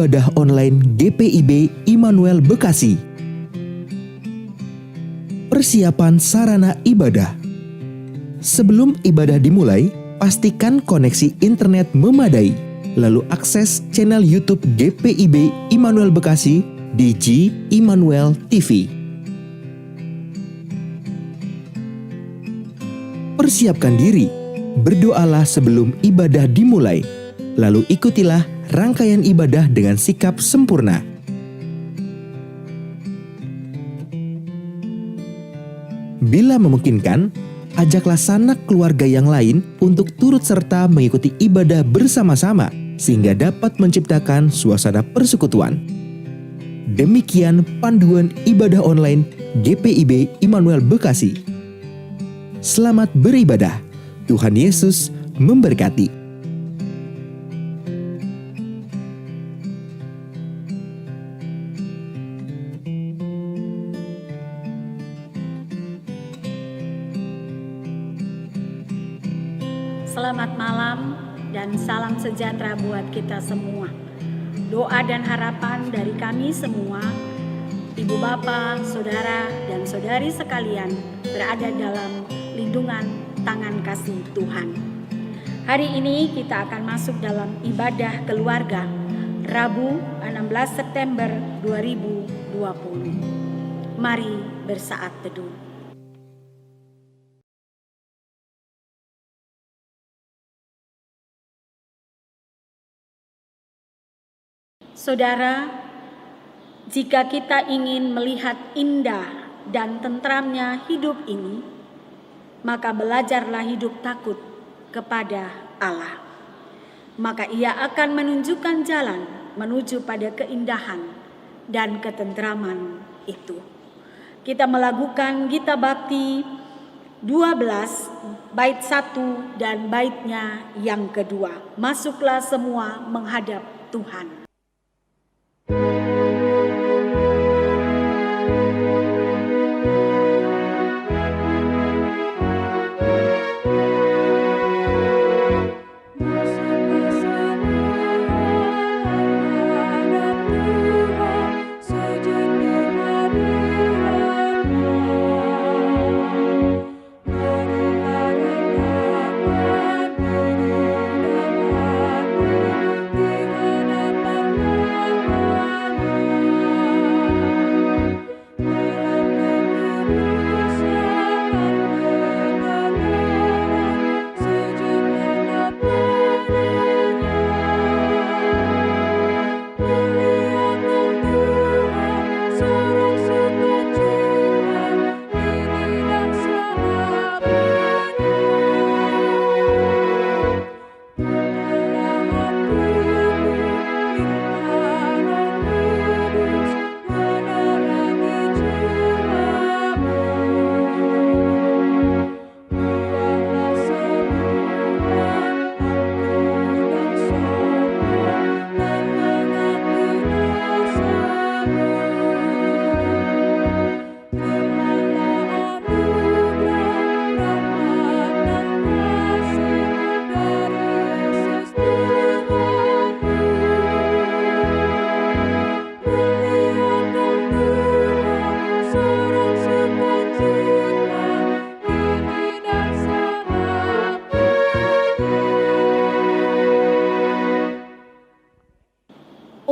ibadah online GPIB Immanuel Bekasi. Persiapan sarana ibadah. Sebelum ibadah dimulai, pastikan koneksi internet memadai, lalu akses channel YouTube GPIB Immanuel Bekasi di G Immanuel TV. Persiapkan diri, berdoalah sebelum ibadah dimulai, lalu ikutilah rangkaian ibadah dengan sikap sempurna. Bila memungkinkan, ajaklah sanak keluarga yang lain untuk turut serta mengikuti ibadah bersama-sama sehingga dapat menciptakan suasana persekutuan. Demikian panduan ibadah online GPIB Immanuel Bekasi. Selamat beribadah. Tuhan Yesus memberkati. Selamat malam dan salam sejahtera buat kita semua. Doa dan harapan dari kami semua, ibu bapak, saudara dan saudari sekalian berada dalam lindungan tangan kasih Tuhan. Hari ini kita akan masuk dalam ibadah keluarga Rabu 16 September 2020. Mari bersaat teduh. Saudara, jika kita ingin melihat indah dan tentramnya hidup ini, maka belajarlah hidup takut kepada Allah. Maka Ia akan menunjukkan jalan menuju pada keindahan dan ketentraman itu. Kita melakukan Gita Bakti 12 bait 1 dan baitnya yang kedua. Masuklah semua menghadap Tuhan.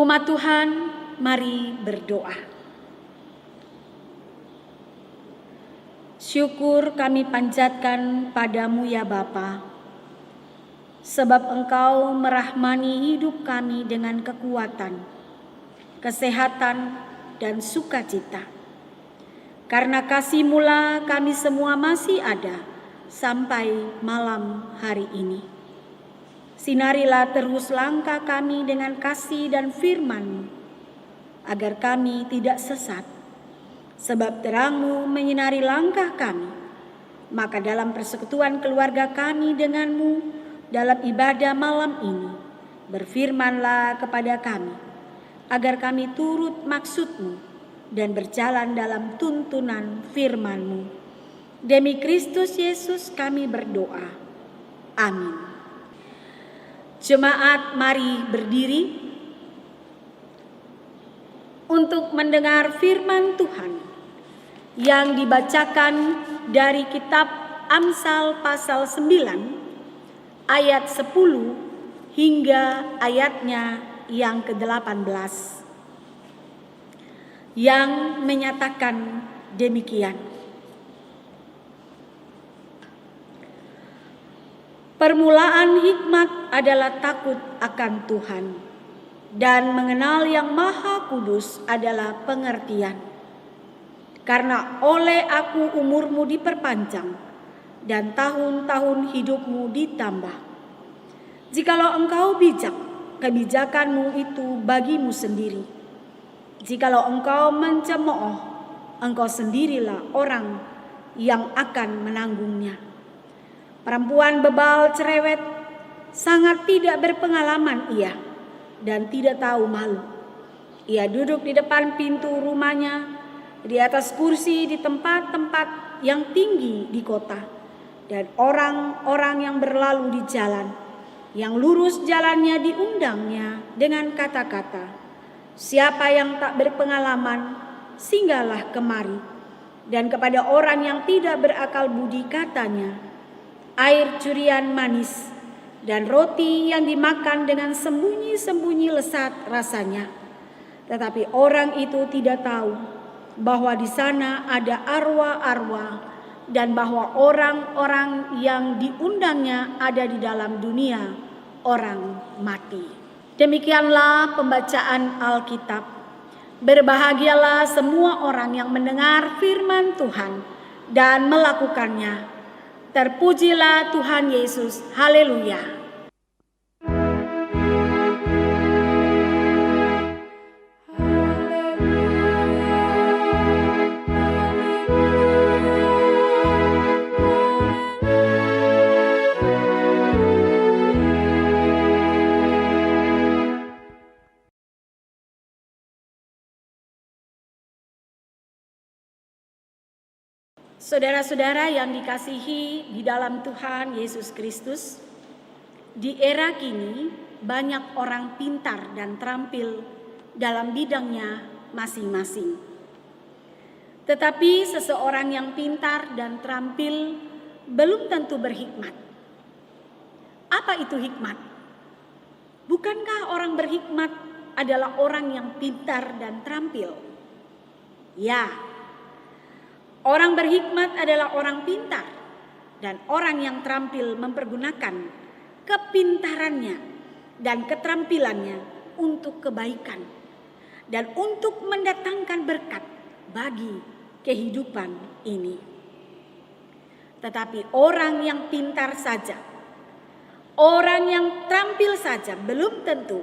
Umat Tuhan, mari berdoa. Syukur kami panjatkan padamu ya Bapa, sebab Engkau merahmani hidup kami dengan kekuatan, kesehatan, dan sukacita. Karena kasih-Mu kami semua masih ada sampai malam hari ini. Sinarilah terus langkah kami dengan kasih dan firman-Mu, agar kami tidak sesat. Sebab terang-Mu menyinari langkah kami, maka dalam persekutuan keluarga kami dengan-Mu, dalam ibadah malam ini, berfirman-Lah kepada kami, agar kami turut maksud-Mu dan berjalan dalam tuntunan firman-Mu. Demi Kristus Yesus kami berdoa. Amin. Jemaat, mari berdiri. untuk mendengar firman Tuhan yang dibacakan dari kitab Amsal pasal 9 ayat 10 hingga ayatnya yang ke-18 yang menyatakan demikian. Permulaan hikmat adalah takut akan Tuhan, dan mengenal Yang Maha Kudus adalah pengertian. Karena oleh aku umurmu diperpanjang, dan tahun-tahun hidupmu ditambah. Jikalau engkau bijak, kebijakanmu itu bagimu sendiri. Jikalau engkau mencemooh, engkau sendirilah orang yang akan menanggungnya. Perempuan bebal cerewet, sangat tidak berpengalaman ia, dan tidak tahu malu. Ia duduk di depan pintu rumahnya, di atas kursi di tempat-tempat yang tinggi di kota, dan orang-orang yang berlalu di jalan, yang lurus jalannya diundangnya dengan kata-kata, "Siapa yang tak berpengalaman, singgahlah kemari." Dan kepada orang yang tidak berakal budi katanya, "Air curian manis dan roti yang dimakan dengan sembunyi-sembunyi lesat rasanya." Tetapi orang itu tidak tahu bahwa di sana ada arwah-arwah dan bahwa orang-orang yang diundangnya ada di dalam dunia orang mati. Demikianlah pembacaan Alkitab. Berbahagialah semua orang yang mendengar firman Tuhan dan melakukannya. Terpujilah Tuhan Yesus. Haleluya. Saudara-saudara yang dikasihi di dalam Tuhan Yesus Kristus, di era kini banyak orang pintar dan terampil dalam bidangnya masing-masing. Tetapi seseorang yang pintar dan terampil belum tentu berhikmat. Apa itu hikmat? Bukankah orang berhikmat adalah orang yang pintar dan terampil? Ya, orang berhikmat adalah orang pintar dan orang yang terampil mempergunakan kepintarannya dan keterampilannya untuk kebaikan dan untuk mendatangkan berkat bagi kehidupan ini. Tetapi orang yang pintar saja, orang yang terampil saja belum tentu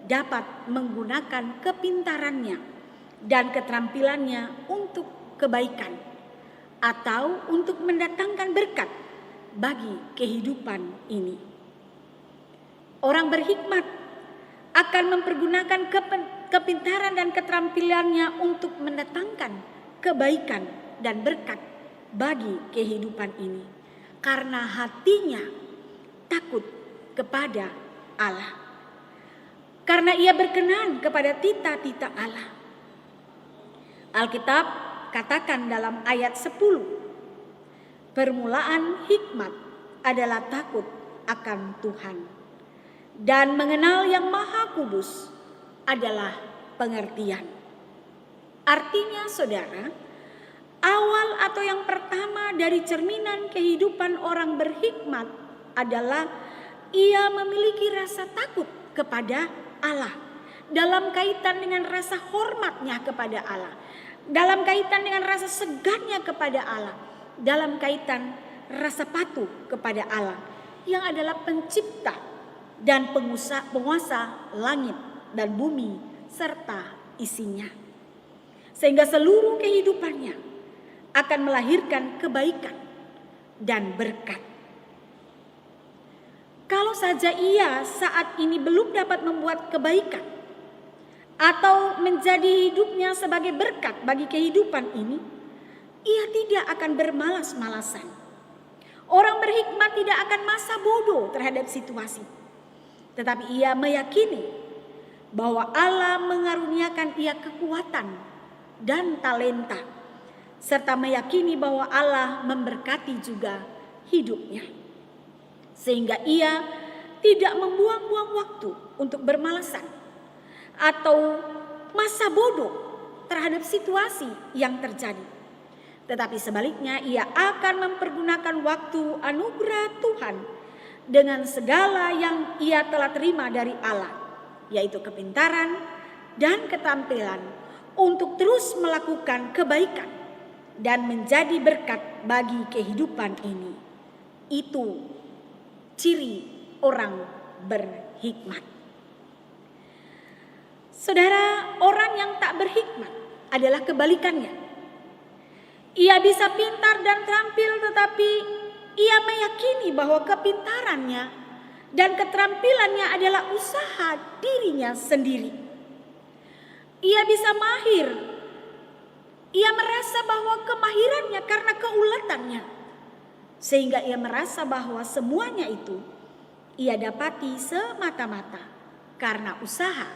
dapat menggunakan kepintarannya dan keterampilannya untuk kebaikan atau untuk mendatangkan berkat bagi kehidupan ini. Orang berhikmat akan mempergunakan kepintaran dan keterampilannya untuk mendatangkan kebaikan dan berkat bagi kehidupan ini, karena hatinya takut kepada Allah, karena ia berkenan kepada tita-tita Allah. Alkitab katakan dalam ayat 10, permulaan hikmat adalah takut akan Tuhan, dan mengenal Yang Maha Kudus adalah pengertian. Artinya saudara, awal atau yang pertama dari cerminan kehidupan orang berhikmat adalah ia memiliki rasa takut kepada Allah, dalam kaitan dengan rasa hormatnya kepada Allah, dalam kaitan dengan rasa segannya kepada Allah, dalam kaitan rasa patuh kepada Allah yang adalah pencipta dan penguasa langit dan bumi serta isinya. Sehingga seluruh kehidupannya akan melahirkan kebaikan dan berkat. Kalau saja ia saat ini belum dapat membuat kebaikan atau menjadi hidupnya sebagai berkat bagi kehidupan ini, ia tidak akan bermalas-malasan. Orang berhikmat tidak akan masa bodoh terhadap situasi, tetapi ia meyakini bahwa Allah mengaruniakan ia kekuatan dan talenta, serta meyakini bahwa Allah memberkati juga hidupnya. Sehingga ia tidak membuang-buang waktu untuk bermalasan atau masa bodoh terhadap situasi yang terjadi. Tetapi sebaliknya ia akan mempergunakan waktu anugerah Tuhan dengan segala yang ia telah terima dari Allah, yaitu kepintaran dan ketampilan untuk terus melakukan kebaikan dan menjadi berkat bagi kehidupan ini. Itu ciri orang berhikmat. Saudara, orang yang tak berhikmat adalah kebalikannya. Ia bisa pintar dan terampil, tetapi ia meyakini bahwa kepintarannya dan keterampilannya adalah usaha dirinya sendiri. Ia bisa mahir. Ia merasa bahwa kemahirannya karena keuletannya, sehingga ia merasa bahwa semuanya itu ia dapati semata-mata karena usaha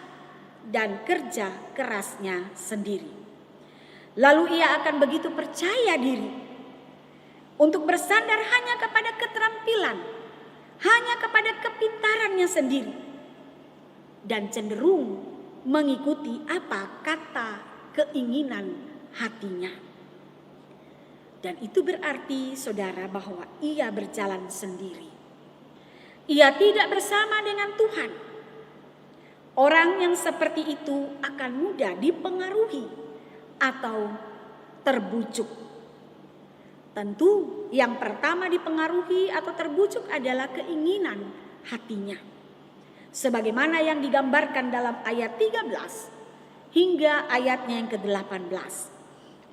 dan kerja kerasnya sendiri. Lalu ia akan begitu percaya diri untuk bersandar hanya kepada keterampilan, hanya kepada kepintarannya sendiri, dan cenderung mengikuti apa kata keinginan hatinya. Dan itu berarti, saudara, bahwa ia berjalan sendiri. Ia tidak bersama dengan Tuhan. Orang yang seperti itu akan mudah dipengaruhi atau terbujuk. Tentu yang pertama dipengaruhi atau terbujuk adalah keinginan hatinya. Sebagaimana yang digambarkan dalam ayat 13 hingga ayatnya yang ke-18.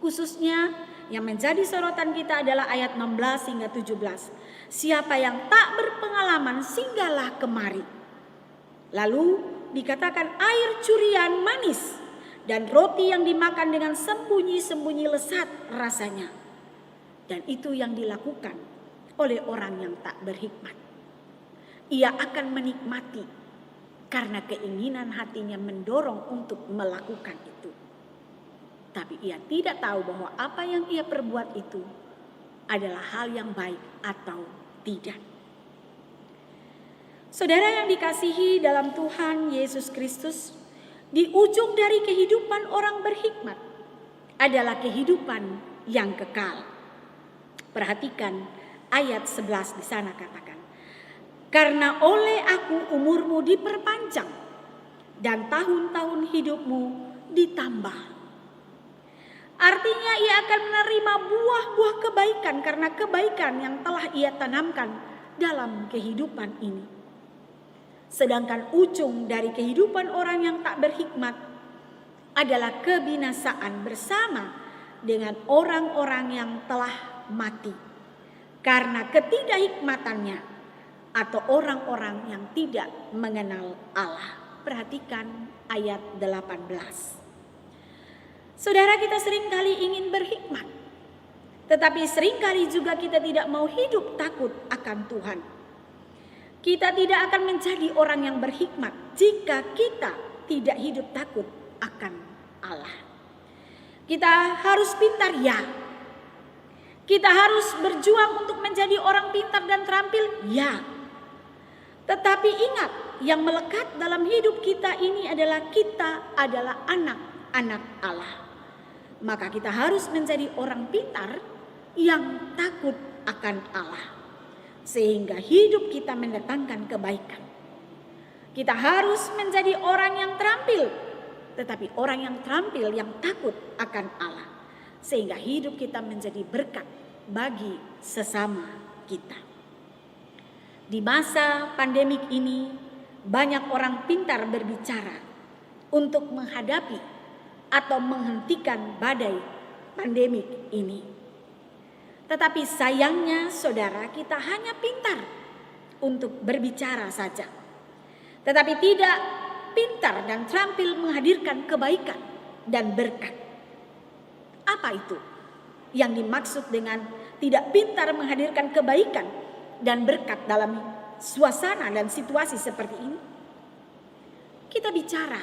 Khususnya yang menjadi sorotan kita adalah ayat 16 hingga 17. Siapa yang tak berpengalaman singgahlah kemari. Lalu dikatakan air curian manis dan roti yang dimakan dengan sembunyi-sembunyi lesat rasanya. Dan itu yang dilakukan oleh orang yang tak berhikmat. Ia akan menikmati karena keinginan hatinya mendorong untuk melakukan itu. Tapi ia tidak tahu bahwa apa yang ia perbuat itu adalah hal yang baik atau tidak. Saudara yang dikasihi dalam Tuhan Yesus Kristus, di ujung dari kehidupan orang berhikmat adalah kehidupan yang kekal. Perhatikan ayat 11 di sana katakan, karena oleh aku umurmu diperpanjang dan tahun-tahun hidupmu ditambah. Artinya ia akan menerima buah-buah kebaikan karena kebaikan yang telah ia tanamkan dalam kehidupan ini. Sedangkan ujung dari kehidupan orang yang tak berhikmat adalah kebinasaan bersama dengan orang-orang yang telah mati karena ketidakhikmatannya atau orang-orang yang tidak mengenal Allah. Perhatikan ayat 18. Saudara, kita seringkali ingin berhikmat, tetapi seringkali juga kita tidak mau hidup takut akan Tuhan. Kita tidak akan menjadi orang yang berhikmat jika kita tidak hidup takut akan Allah. Kita harus pintar, ya. Kita harus berjuang untuk menjadi orang pintar dan terampil, ya. Tetapi ingat, yang melekat dalam hidup kita ini adalah kita adalah anak-anak Allah. Maka kita harus menjadi orang pintar yang takut akan Allah, sehingga hidup kita mendatangkan kebaikan. Kita harus menjadi orang yang terampil, tetapi orang yang terampil yang takut akan Allah, sehingga hidup kita menjadi berkat bagi sesama kita. Di masa pandemik ini, banyak orang pintar berbicara untuk menghadapi atau menghentikan badai pandemik ini. Tetapi sayangnya, saudara, kita hanya pintar untuk berbicara saja, tetapi tidak pintar dan terampil menghadirkan kebaikan dan berkat. Apa itu yang dimaksud dengan tidak pintar menghadirkan kebaikan dan berkat dalam suasana dan situasi seperti ini? kita bicara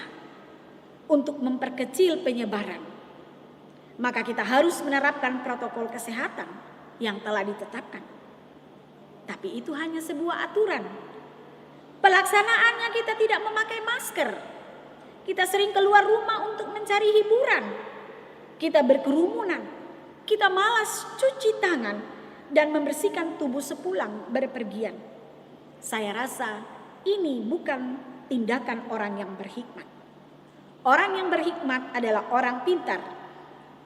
untuk memperkecil penyebaran, maka kita harus menerapkan protokol kesehatan yang telah ditetapkan. Tapi itu hanya sebuah aturan. Pelaksanaannya kita tidak memakai masker. Kita sering keluar rumah untuk mencari hiburan. Kita berkerumunan. Kita malas cuci tangan dan membersihkan tubuh sepulang berpergian. Saya rasa ini bukan tindakan orang yang berhikmat. Orang yang berhikmat adalah orang pintar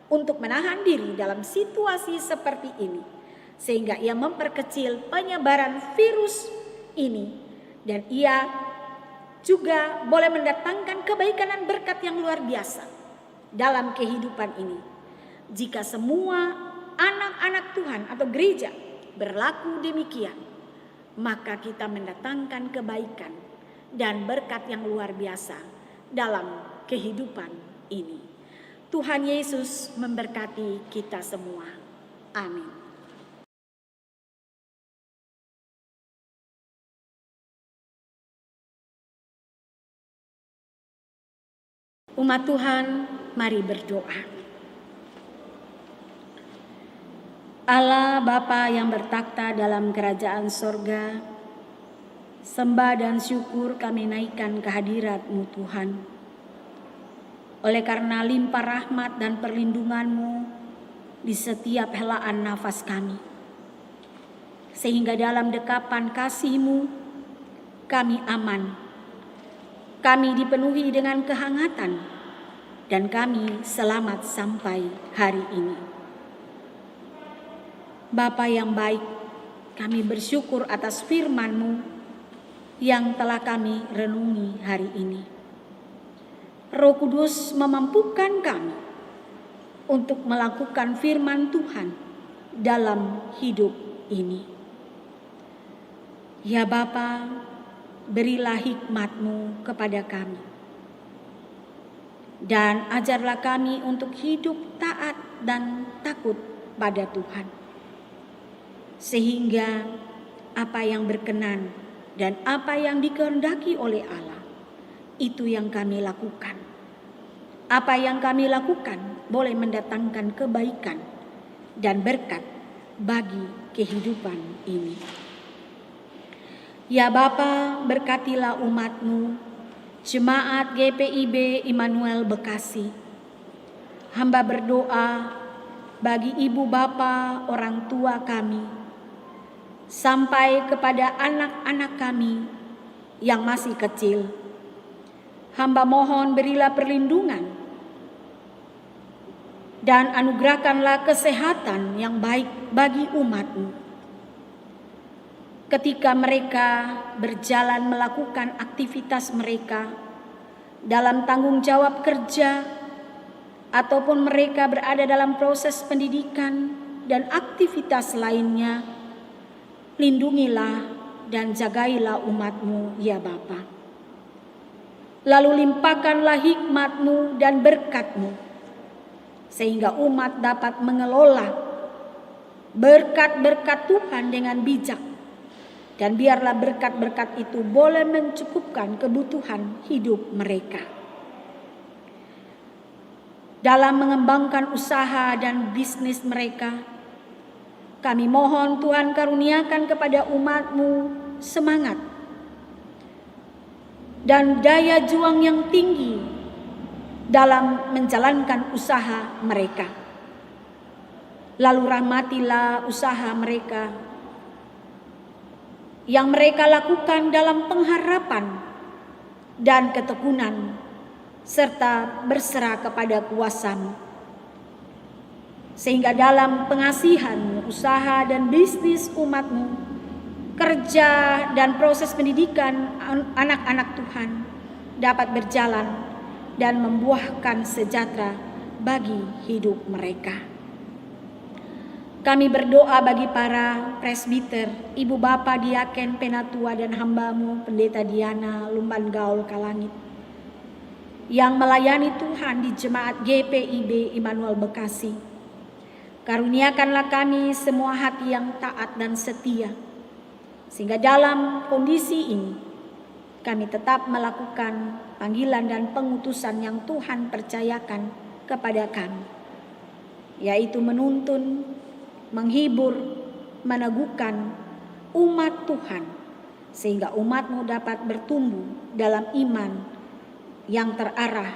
untuk menahan diri dalam situasi seperti ini, sehingga ia memperkecil penyebaran virus ini, dan ia juga boleh mendatangkan kebaikan dan berkat yang luar biasa dalam kehidupan ini. Jika semua anak-anak Tuhan atau gereja berlaku demikian, maka kita mendatangkan kebaikan dan berkat yang luar biasa dalam kehidupan ini. Tuhan Yesus memberkati kita semua. Amin. Umat Tuhan, mari berdoa. Allah Bapa yang bertakhta dalam kerajaan sorga, sembah dan syukur kami naikkan kehadirat-Mu Tuhan. Oleh karena limpah rahmat dan perlindungan-Mu di setiap helaan nafas kami, sehingga dalam dekapan kasih-Mu kami aman. Kami dipenuhi dengan kehangatan dan kami selamat sampai hari ini. Bapa yang baik, kami bersyukur atas firman-Mu yang telah kami renungi hari ini. Roh Kudus memampukan kami untuk melakukan firman Tuhan dalam hidup ini. Ya Bapa, berilah hikmat-Mu kepada kami. Dan ajarlah kami untuk hidup taat dan takut pada Tuhan. Sehingga apa yang berkenan dan apa yang dikehendaki oleh Allah, itu yang kami lakukan. Apa yang kami lakukan boleh mendatangkan kebaikan dan berkat bagi kehidupan ini. Ya Bapa, berkatilah umat-Mu, Jemaat GPIB Immanuel Bekasi. Hamba berdoa bagi ibu bapa orang tua kami, sampai kepada anak-anak kami yang masih kecil. Hamba mohon berilah perlindungan dan anugerahkanlah kesehatan yang baik bagi umat-Mu. Ketika mereka berjalan melakukan aktivitas mereka dalam tanggung jawab kerja, ataupun mereka berada dalam proses pendidikan dan aktivitas lainnya, lindungilah dan jagailah umat-Mu ya Bapa. Lalu limpahkanlah hikmat-Mu dan berkat-Mu, sehingga umat dapat mengelola berkat-berkat Tuhan dengan bijak. Dan biarlah berkat-berkat itu boleh mencukupkan kebutuhan hidup mereka. Dalam mengembangkan usaha dan bisnis mereka, kami mohon Tuhan karuniakan kepada umat-Mu semangat dan daya juang yang tinggi dalam menjalankan usaha mereka. Lalu rahmatilah usaha mereka yang mereka lakukan dalam pengharapan dan ketekunan, serta berserah kepada kuasa-Mu. Sehingga dalam pengasihan, usaha dan bisnis umat-Mu, kerja dan proses pendidikan anak-anak Tuhan dapat berjalan dan membuahkan sejahtera bagi hidup mereka. Kami berdoa bagi para presbiter, ibu bapa diaken, penatua dan hamba-Mu Pendeta Diana Lumban Gaul Kalangit, yang melayani Tuhan di Jemaat GPIB Immanuel Bekasi. Karuniakanlah kami semua hati yang taat dan setia, sehingga dalam kondisi ini kami tetap melakukan panggilan dan pengutusan yang Tuhan percayakan kepada kami, yaitu menuntun, menghibur, meneguhkan umat Tuhan, sehingga umat-Mu dapat bertumbuh dalam iman yang terarah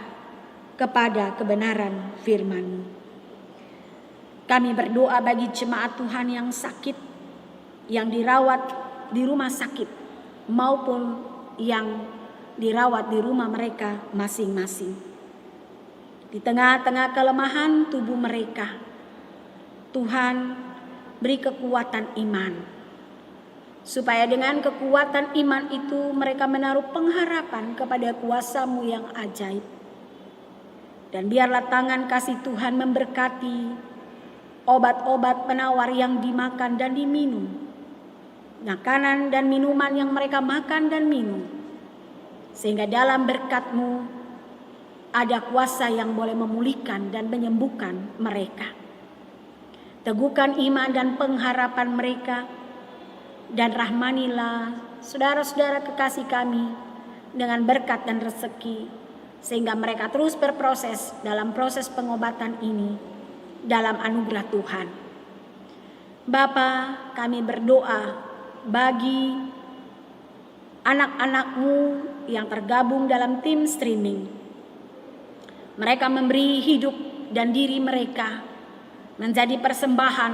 kepada kebenaran firman-Mu. Kami berdoa bagi jemaat Tuhan yang sakit, yang dirawat di rumah sakit, maupun yang dirawat di rumah mereka masing-masing. Di tengah-tengah kelemahan tubuh mereka, Tuhan beri kekuatan iman, supaya dengan kekuatan iman itu mereka menaruh pengharapan kepada kuasa-Mu yang ajaib. Dan biarlah tangan kasih Tuhan memberkati obat-obat penawar yang dimakan dan diminum, makanan dan minuman yang mereka makan dan minum, sehingga dalam berkat-Mu ada kuasa yang boleh memulihkan dan menyembuhkan mereka. Teguhkan iman dan pengharapan mereka, dan rahmanilah saudara-saudara kekasih kami dengan berkat dan rezeki, sehingga mereka terus berproses dalam proses pengobatan ini dalam anugerah Tuhan. Bapa, kami berdoa bagi anak-anak-Mu yang tergabung dalam tim streaming. Mereka memberi hidup dan diri mereka menjadi persembahan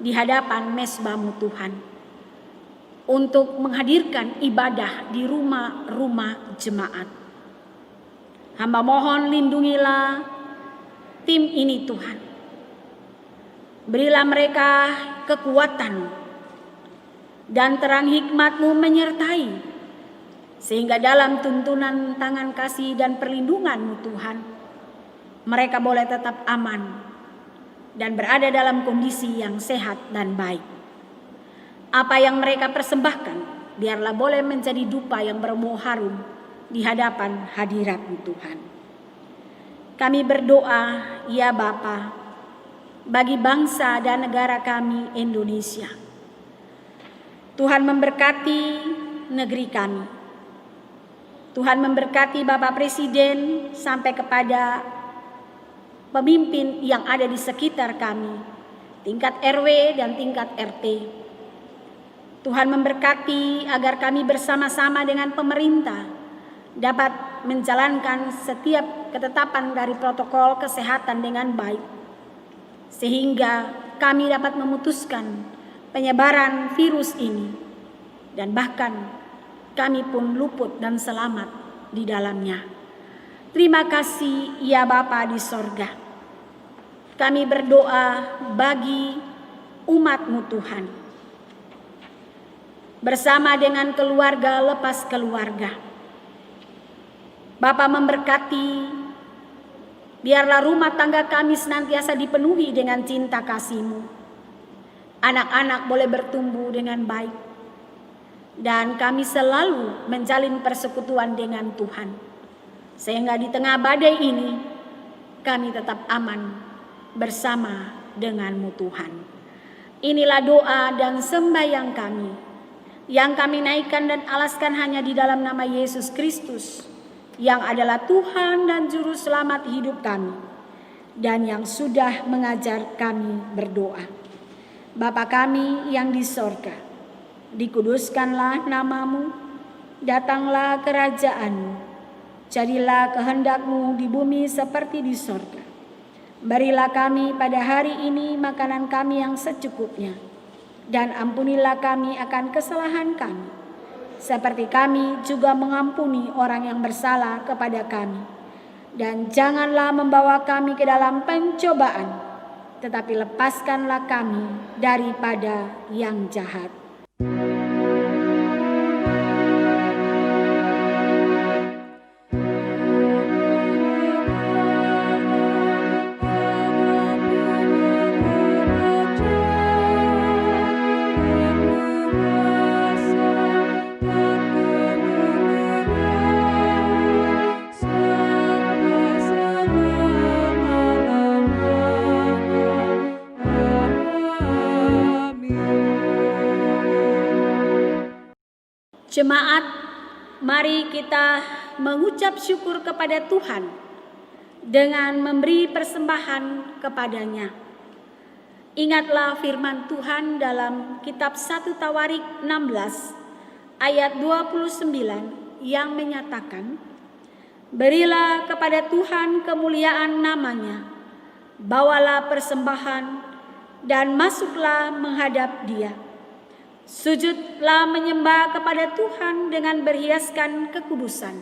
di hadapan mezbah-Mu Tuhan, untuk menghadirkan ibadah di rumah-rumah jemaat. Hamba mohon lindungilah tim ini Tuhan. Berilah mereka kekuatan dan terang hikmat-Mu menyertai, sehingga dalam tuntunan tangan kasih dan perlindungan-Mu Tuhan, mereka boleh tetap aman dan berada dalam kondisi yang sehat dan baik. Apa yang mereka persembahkan, biarlah boleh menjadi dupa yang berbau harum di hadapan hadirat-Mu Tuhan. Kami berdoa, ya Bapa, bagi bangsa dan negara kami Indonesia. Tuhan memberkati negeri kami. Tuhan memberkati Bapak Presiden sampai kepada pemimpin yang ada di sekitar kami, tingkat RW dan tingkat RT. Tuhan memberkati agar kami bersama-sama dengan pemerintah dapat menjalankan setiap ketetapan dari protokol kesehatan dengan baik, sehingga kami dapat memutuskan penyebaran virus ini, dan bahkan kami pun luput dan selamat di dalamnya. Terima kasih ya Bapa di sorga. Kami berdoa bagi umat-Mu Tuhan, bersama dengan keluarga lepas keluarga. Bapa memberkati, biarlah rumah tangga kami senantiasa dipenuhi dengan cinta kasih-Mu. Anak-anak boleh bertumbuh dengan baik, dan kami selalu menjalin persekutuan dengan Tuhan, sehingga di tengah badai ini kami tetap aman bersama dengan-Mu Tuhan. Inilah doa dan sembahyang kami, yang kami naikkan dan alaskan hanya di dalam nama Yesus Kristus, yang adalah Tuhan dan Juru Selamat hidup kami, dan yang sudah mengajar kami berdoa. Bapa kami yang di sorga, dikuduskanlah nama-Mu, datanglah kerajaan-Mu, jadilah kehendak-Mu di bumi seperti di sorga. Berilah kami pada hari ini makanan kami yang secukupnya, dan ampunilah kami akan kesalahan kami, seperti kami juga mengampuni orang yang bersalah kepada kami. Dan janganlah membawa kami ke dalam pencobaan, tetapi lepaskanlah kami daripada yang jahat. Jemaat mari kita mengucap syukur kepada Tuhan dengan memberi persembahan kepadanya. Ingatlah firman Tuhan dalam kitab 1 Tawarik 16 ayat 29 yang menyatakan, "Berilah kepada Tuhan kemuliaan namanya, bawalah persembahan dan masuklah menghadap Dia. Sujudlah menyembah kepada Tuhan dengan berhiaskan kekudusan.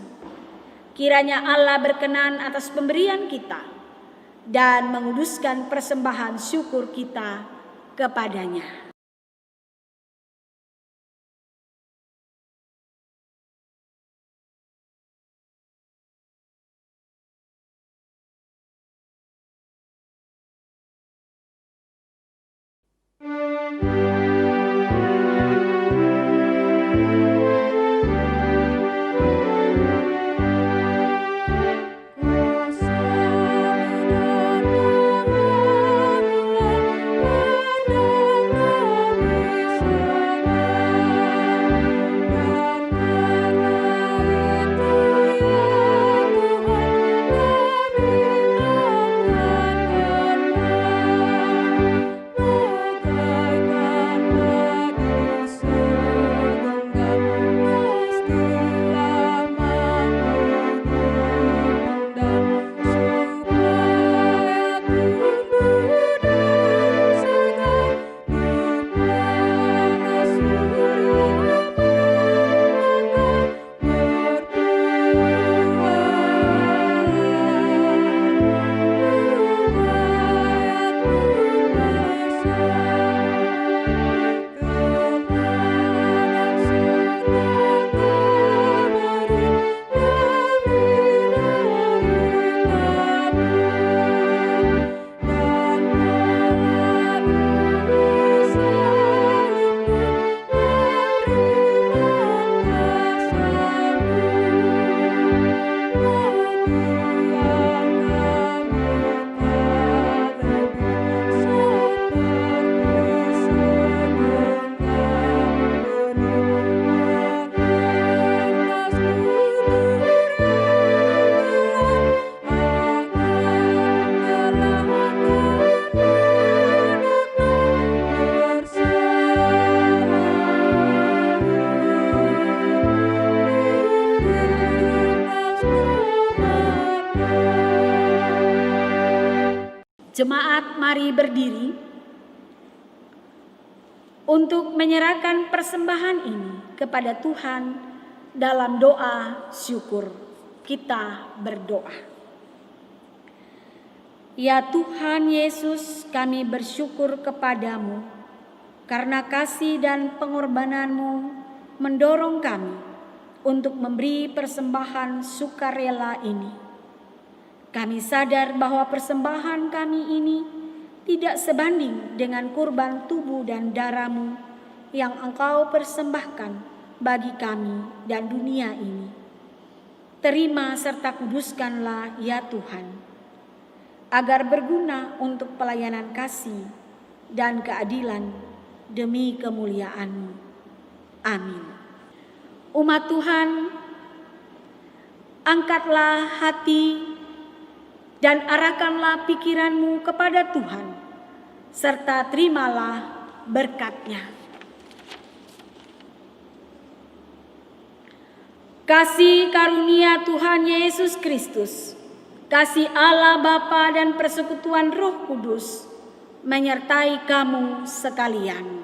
Kiranya Allah berkenan atas pemberian kita dan menguduskan persembahan syukur kita kepadanya." Jemaat, mari berdiri untuk menyerahkan persembahan ini kepada Tuhan dalam doa syukur. Kita berdoa. Ya Tuhan Yesus, kami bersyukur kepadamu karena kasih dan pengorbananmu mendorong kami untuk memberi persembahan sukarela ini. Kami sadar bahwa persembahan kami ini tidak sebanding dengan kurban tubuh dan darah-Mu yang Engkau persembahkan bagi kami dan dunia ini. Terima serta kuduskanlah ya Tuhan, agar berguna untuk pelayanan kasih dan keadilan demi kemuliaan-Mu. Amin. Umat Tuhan, angkatlah hati dan arahkanlah pikiranmu kepada Tuhan, serta terimalah berkat-Nya. Kasih karunia Tuhan Yesus Kristus, kasih Allah Bapa dan persekutuan Roh Kudus menyertai kamu sekalian.